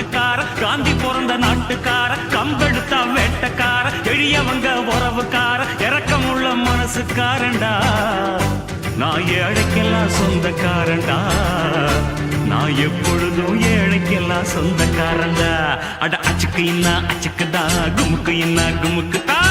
பாட்டுக்கார காந்தி பிறந்த நாட்டுக்கார கம்பெடுத்தா வேட்டக்கார எளியவங்க உறவுக்கார இரக்கமுள்ள மனசுக்காரண்டா நான் ஏழைக்கெல்லாம் சொந்தக்காரண்டா நான் எப்பொழுதும் ஏழைக்கெல்லாம் சொந்தக்காரண்டா அட அச்சுக்கு இன்னா அச்சுக்குதா குமுக்கு இன்னா குமுக்குதா